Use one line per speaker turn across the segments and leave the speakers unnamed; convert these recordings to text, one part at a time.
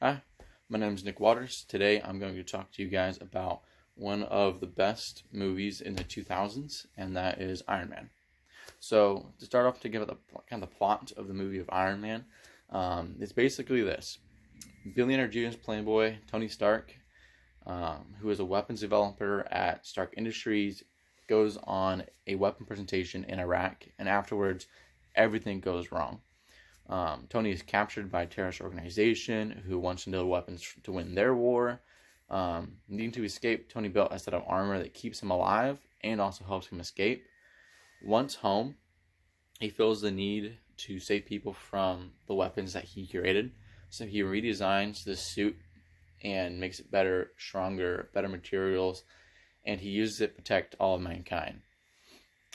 Hi, my name is Nick Waters. Today I'm going to talk to you guys about one of the best movies in the 2000s, and that is Iron Man. So, to start off, to give it the kind of the plot of the movie of Iron Man, it's basically this: billionaire genius playboy Tony Stark, who is a weapons developer at Stark Industries, goes on a weapon presentation in Iraq, and afterwards, everything goes wrong. Tony is captured by a terrorist organization who wants to know weapons to win their war. Needing to escape, Tony built a set of armor that keeps him alive and also helps him escape. Once home, he feels the need to save people from the weapons that he created. So he redesigns the suit and makes it better, stronger, better materials, and he uses it to protect all of mankind.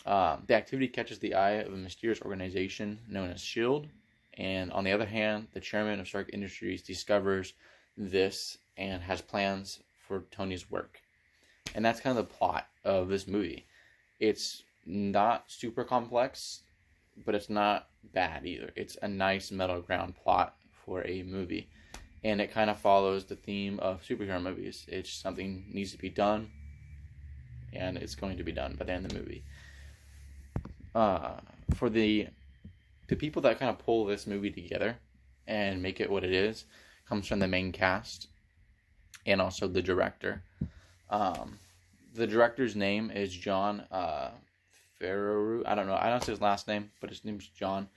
The activity catches the eye of a mysterious organization known as S.H.I.E.L.D., and on the other hand, the chairman of Stark Industries discovers this and has plans for Tony's work. And that's kind of the plot of this movie. It's not super complex, but it's not bad either. It's a nice middle ground plot for a movie. And it kind of follows the theme of superhero movies. It's something needs to be done, and it's going to be done by the end of the movie. For the people that kind of pull this movie together and make it what it is comes from the main cast and also the director. The director's name is John Favreau. I don't know. I don't say his last name, but his name's John.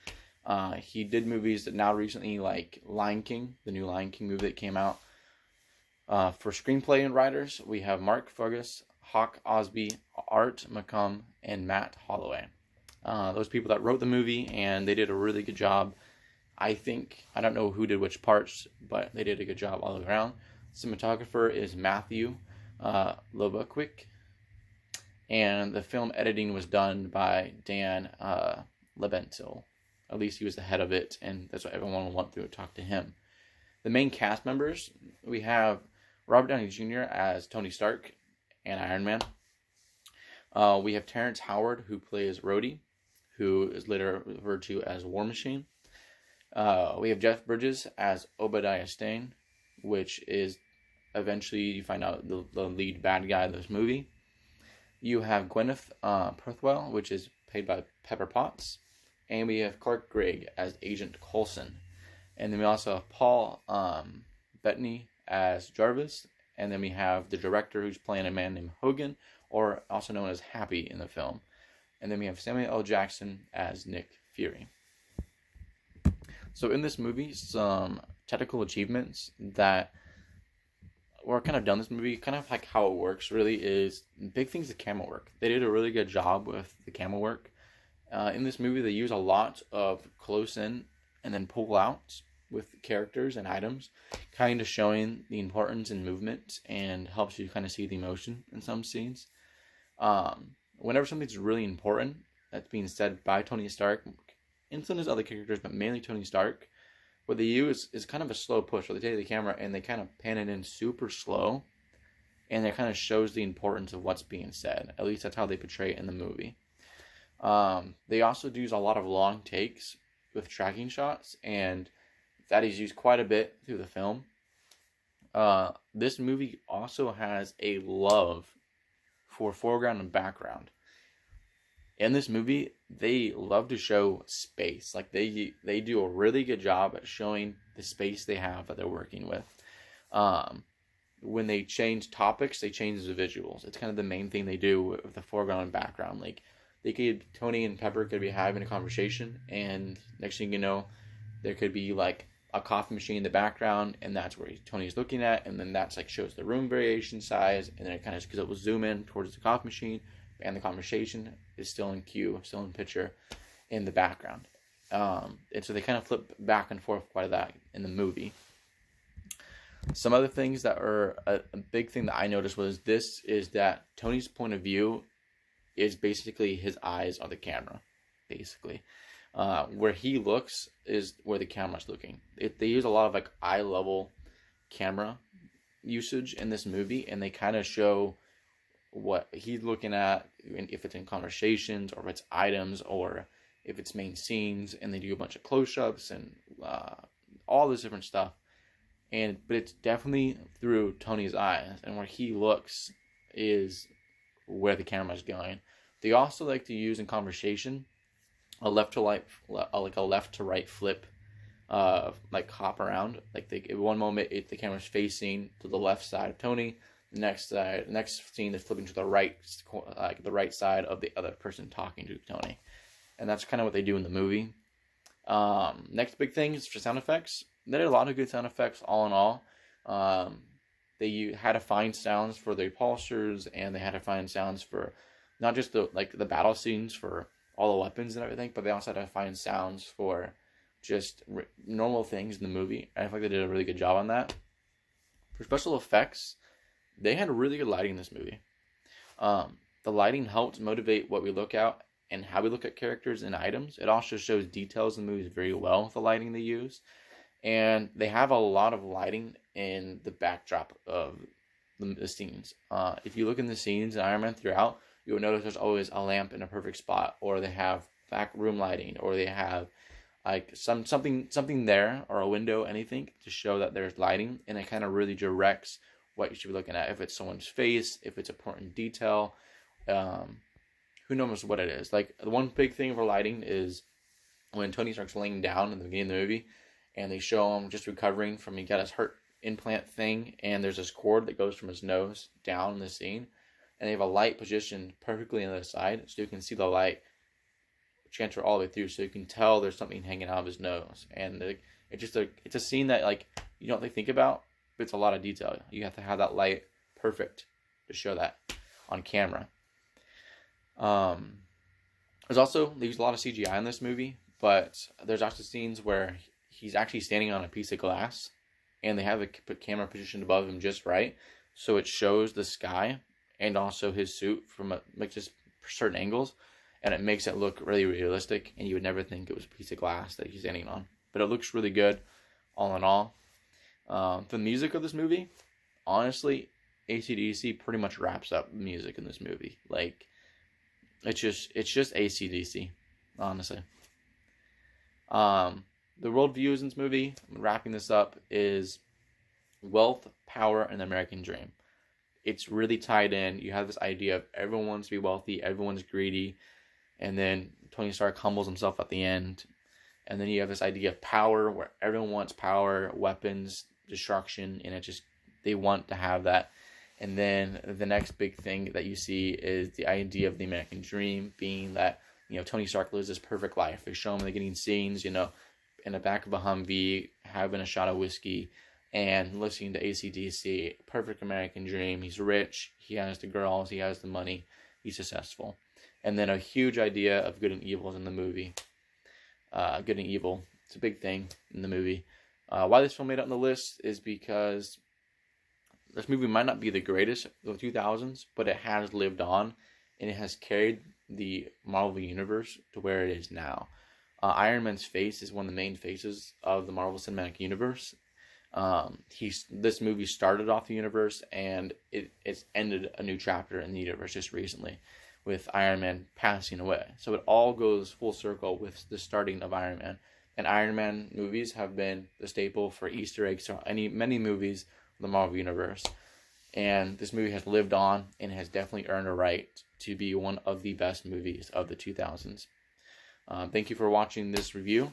He did movies that now recently, like Lion King, the new Lion King movie that came out. For screenplay and writers, we have Mark Fergus, Hawk Osby, Art McCum, and Matt Holloway. Those people that wrote the movie, and they did a really good job. I think, I don't know who did which parts, but they did a good job all around. Cinematographer is Matthew Lobaquick, and the film editing was done by Dan Lebentil. At least he was the head of it, and that's why everyone went through to talk to him. The main cast members, we have Robert Downey Jr. as Tony Stark and Iron Man. We have Terrence Howard, who plays Rhodey, who is later referred to as War Machine. We have Jeff Bridges as Obadiah Stane, which is eventually you find out the lead bad guy of this movie. You have Gwyneth Perthwell, which is played by Pepper Potts. And we have Clark Gregg as Agent Coulson. And then we also have Paul Bettany as Jarvis. And then we have the director, who's playing a man named Hogan, or also known as Happy in the film. And then we have Samuel L. Jackson as Nick Fury. So in this movie, some technical achievements that were kind of done in this movie, kind of like how it works really is, big things the camera work. They did a really good job with the camera work. In this movie, they use a lot of close in and then pull outs with characters and items, kind of showing the importance in movement and helps you kind of see the emotion in some scenes. Whenever something's really important that's being said by Tony Stark, and some of his other characters, but mainly Tony Stark, what they use is kind of a slow push. So they take the camera and they kind of pan it in super slow, and it kind of shows the importance of what's being said. At least that's how they portray it in the movie. They also use a lot of long takes with tracking shots, and that is used quite a bit through the film. This movie also has a love for foreground and background. In this movie, they love to show space. Like they do a really good job at showing the space they have that they're working with. When they change topics, they change the visuals. It's kind of the main thing they do with the foreground and background. Like Tony and Pepper could be having a conversation, and next thing you know, there could be like a coffee machine in the background, and that's where Tony's looking at, and then that's like shows the room variation size, and then it kind of, because it will zoom in towards the coffee machine, and the conversation is still in cue, still in picture in the background. And so they kind of flip back and forth quite a lot in the movie. Some other things that are a big thing that I noticed was that Tony's point of view is basically his eyes are the camera, basically. Where he looks is where the camera's looking. They use a lot of like eye level camera usage in this movie, and they kind of show what he's looking at, if it's in conversations or if it's items or if it's main scenes, and they do a bunch of close-ups and all this different stuff. but it's definitely through Tony's eyes, and where he looks is where the camera's going. They also like to use in conversation a left to right, like a left to right flip, like hop around. Like at one moment, the camera's facing to the left side of Tony. The next scene is flipping to the right, like the right side of the other person talking to Tony, and that's kind of what they do in the movie. Next big thing is for sound effects. They did a lot of good sound effects, all in all. They had to find sounds for the repulsors, and they had to find sounds for not just the battle scenes for all the weapons and everything, but they also had to find sounds for just normal things in the movie. I feel like they did a really good job on that. For special effects, they had really good lighting in this movie. The lighting helped motivate what we look at and how we look at characters and items. It also shows details in the movies very well with the lighting they use. And they have a lot of lighting in the backdrop of the scenes. If you look in the scenes in Iron Man throughout, you'll notice there's always a lamp in a perfect spot, or they have back room lighting, or they have like something there, or a window, anything to show that there's lighting, and it kind of really directs what you should be looking at. If it's someone's face, if it's important detail, who knows what it is. Like, the one big thing for lighting is when Tony Stark's laying down in the beginning of the movie, and they show him just recovering from, he got his heart implant thing, and there's this cord that goes from his nose down in the scene, and they have a light positioned perfectly on the side, so you can see the light transfer all the way through, so you can tell there's something hanging out of his nose. And it's a scene that, like, you don't really think about, but it's a lot of detail. You have to have that light perfect to show that on camera. There's also, they use a lot of CGI in this movie, but there's also scenes where he's actually standing on a piece of glass, and they have the camera positioned above him just right, so it shows the sky and also his suit from just certain angles, and it makes it look really realistic, and you would never think it was a piece of glass that he's standing on. But it looks really good, all in all. The music of this movie, honestly, AC/DC pretty much wraps up the music in this movie. Like, it's just AC/DC, honestly. The worldviews in this movie, wrapping this up, is wealth, power, and the American dream. It's really tied in. You have this idea of everyone wants to be wealthy, everyone's greedy, and then Tony Stark humbles himself at the end. And then you have this idea of power, where everyone wants power, weapons, destruction, and they want to have that. And then the next big thing that you see is the idea of the American dream, being that, Tony Stark lives this perfect life. They show him the getting scenes, in the back of a Humvee, having a shot of whiskey, and listening to AC/DC. Perfect American dream. He's rich, he has the girls, he has the money, he's successful. And then a huge idea of good and evil is in the movie. Good and evil, it's a big thing in the movie. Why this film made it on the list is because this movie might not be the greatest of the 2000s, but it has lived on, and it has carried the Marvel Universe to where it is now. Iron Man's face is one of the main faces of the Marvel Cinematic Universe. This movie started off the universe, and it's ended a new chapter in the universe just recently, with Iron Man passing away. So it all goes full circle with the starting of Iron Man. And Iron Man movies have been the staple for Easter eggs to many movies of the Marvel Universe. And this movie has lived on and has definitely earned a right to be one of the best movies of the 2000s. Thank you for watching this review.